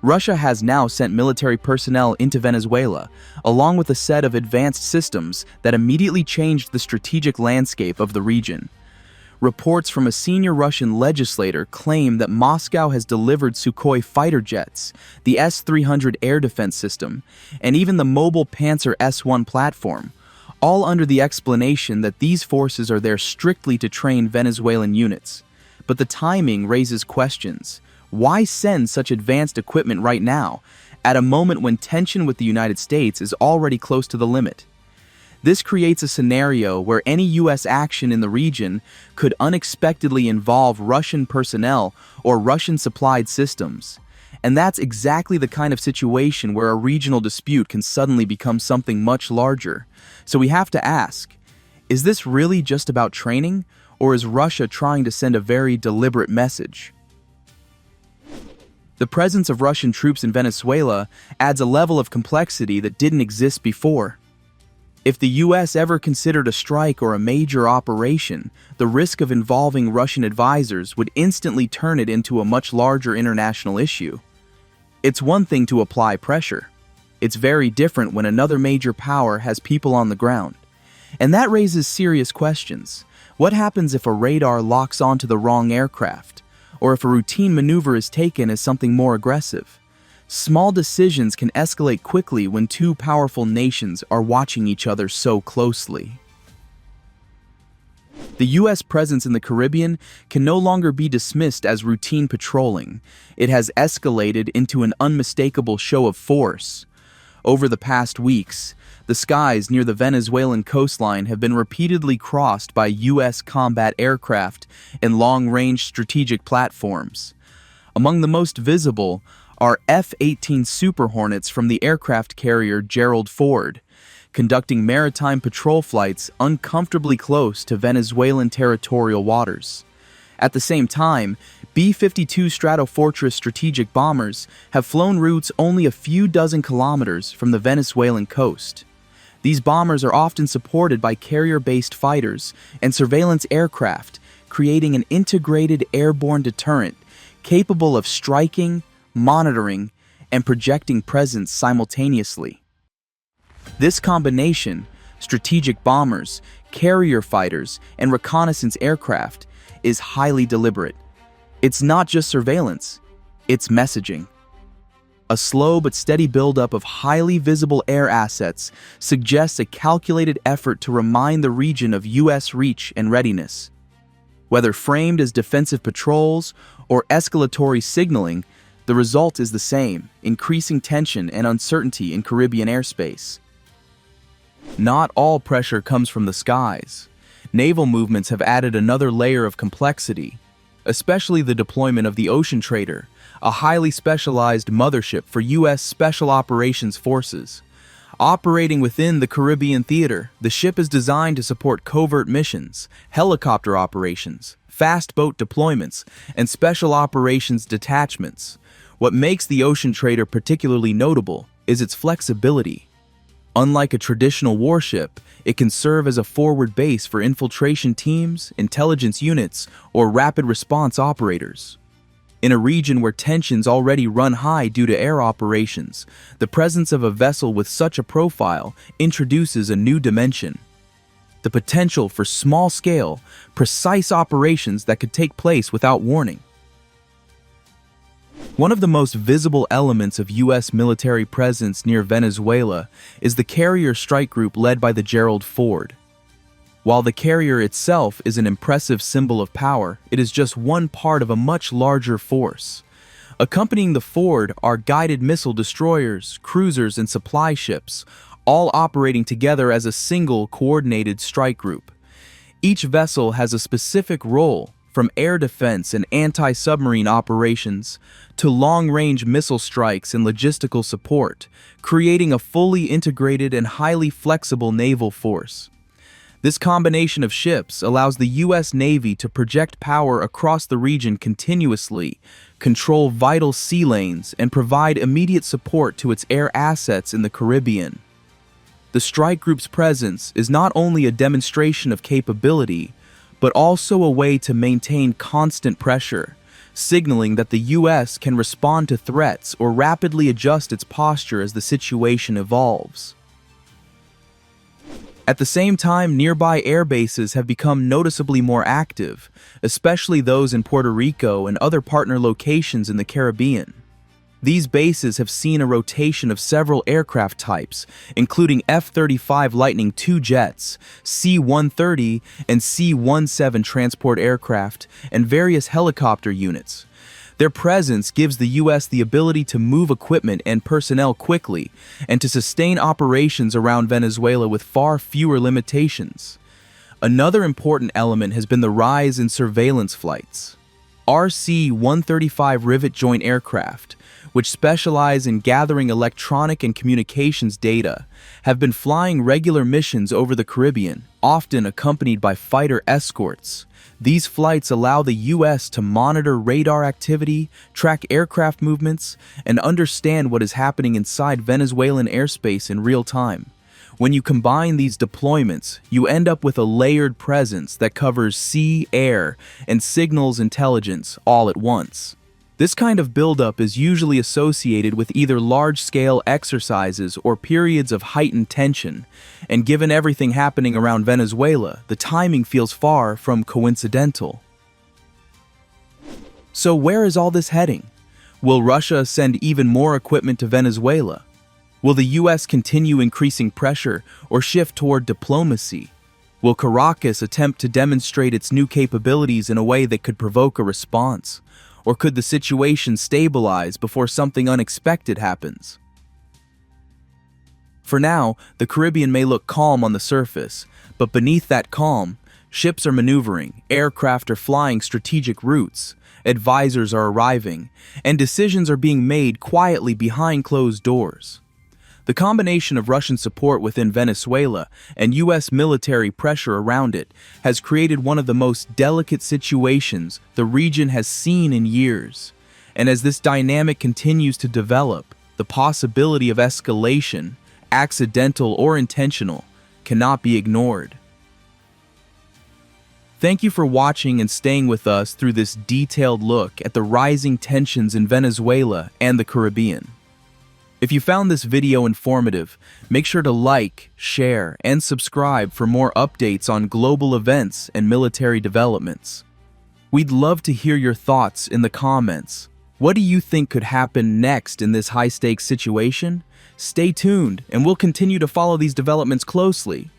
Russia has now sent military personnel into Venezuela, along with a set of advanced systems that immediately changed the strategic landscape of the region. Reports from a senior Russian legislator claim that Moscow has delivered Sukhoi fighter jets, the S-300 air defense system, and even the mobile Panzer S-1 platform, all under the explanation that these forces are there strictly to train Venezuelan units. But the timing raises questions. Why send such advanced equipment right now, at a moment when tension with the United States is already close to the limit? This creates a scenario where any U.S. action in the region could unexpectedly involve Russian personnel or Russian-supplied systems. And that's exactly the kind of situation where a regional dispute can suddenly become something much larger. So we have to ask, is this really just about training, or is Russia trying to send a very deliberate message? The presence of Russian troops in Venezuela adds a level of complexity that didn't exist before. If the U.S. ever considered a strike or a major operation, the risk of involving Russian advisors would instantly turn it into a much larger international issue. It's one thing to apply pressure. It's very different when another major power has people on the ground. And that raises serious questions. What happens if a radar locks onto the wrong aircraft? Or if a routine maneuver is taken as something more aggressive? Small decisions can escalate quickly when two powerful nations are watching each other so closely. The U.S. presence in the Caribbean can no longer be dismissed as routine patrolling. It has escalated into an unmistakable show of force. Over the past weeks, the skies near the Venezuelan coastline have been repeatedly crossed by U.S. combat aircraft and long-range strategic platforms. Among the most visible are F-18 Super Hornets from the aircraft carrier Gerald Ford, conducting maritime patrol flights uncomfortably close to Venezuelan territorial waters. At the same time, B-52 Stratofortress strategic bombers have flown routes only a few dozen kilometers from the Venezuelan coast. These bombers are often supported by carrier-based fighters and surveillance aircraft, creating an integrated airborne deterrent capable of striking, monitoring, and projecting presence simultaneously. This combination, strategic bombers, carrier fighters, and reconnaissance aircraft, is highly deliberate. It's not just surveillance, it's messaging. A slow but steady buildup of highly visible air assets suggests a calculated effort to remind the region of U.S. reach and readiness. Whether framed as defensive patrols or escalatory signaling, the result is the same: increasing tension and uncertainty in Caribbean airspace. Not all pressure comes from the skies. Naval movements have added another layer of complexity, especially the deployment of the Ocean Trader, a highly specialized mothership for U.S. Special Operations Forces. Operating within the Caribbean theater, the ship is designed to support covert missions, helicopter operations, fast boat deployments, and special operations detachments. What makes the Ocean Trader particularly notable is its flexibility. Unlike a traditional warship, it can serve as a forward base for infiltration teams, intelligence units, or rapid response operators. In a region where tensions already run high due to air operations, the presence of a vessel with such a profile introduces a new dimension: the potential for small-scale, precise operations that could take place without warning. One of the most visible elements of U.S. military presence near Venezuela is the carrier strike group led by the Gerald Ford. While the carrier itself is an impressive symbol of power, it is just one part of a much larger force. Accompanying the Ford are guided missile destroyers, cruisers, and supply ships, all operating together as a single coordinated strike group. Each vessel has a specific role, from air defense and anti-submarine operations to long-range missile strikes and logistical support, creating a fully integrated and highly flexible naval force. This combination of ships allows the U.S. Navy to project power across the region continuously, control vital sea lanes, and provide immediate support to its air assets in the Caribbean. The strike group's presence is not only a demonstration of capability, but also a way to maintain constant pressure, signaling that the U.S. can respond to threats or rapidly adjust its posture as the situation evolves. At the same time, nearby air bases have become noticeably more active, especially those in Puerto Rico and other partner locations in the Caribbean. These bases have seen a rotation of several aircraft types, including F-35 Lightning II jets, C-130 and C-17 transport aircraft, and various helicopter units. Their presence gives the U.S. the ability to move equipment and personnel quickly and to sustain operations around Venezuela with far fewer limitations. Another important element has been the rise in surveillance flights. RC-135 rivet joint aircraft, which specialize in gathering electronic and communications data, have been flying regular missions over the Caribbean, often accompanied by fighter escorts. These flights allow the U.S. to monitor radar activity, track aircraft movements, and understand what is happening inside Venezuelan airspace in real time. When you combine these deployments, you end up with a layered presence that covers sea, air, and signals intelligence all at once. This kind of buildup is usually associated with either large-scale exercises or periods of heightened tension, and given everything happening around Venezuela, the timing feels far from coincidental. So where is all this heading? Will Russia send even more equipment to Venezuela? Will the U.S. continue increasing pressure or shift toward diplomacy? Will Caracas attempt to demonstrate its new capabilities in a way that could provoke a response? Or could the situation stabilize before something unexpected happens? For now, the Caribbean may look calm on the surface, but beneath that calm, ships are maneuvering, aircraft are flying strategic routes, advisors are arriving, and decisions are being made quietly behind closed doors. The combination of Russian support within Venezuela and U.S. military pressure around it has created one of the most delicate situations the region has seen in years. And as this dynamic continues to develop, the possibility of escalation, accidental or intentional, cannot be ignored. Thank you for watching and staying with us through this detailed look at the rising tensions in Venezuela and the Caribbean. If you found this video informative, make sure to like, share, and subscribe for more updates on global events and military developments. We'd love to hear your thoughts in the comments. What do you think could happen next in this high-stakes situation? Stay tuned, and we'll continue to follow these developments closely.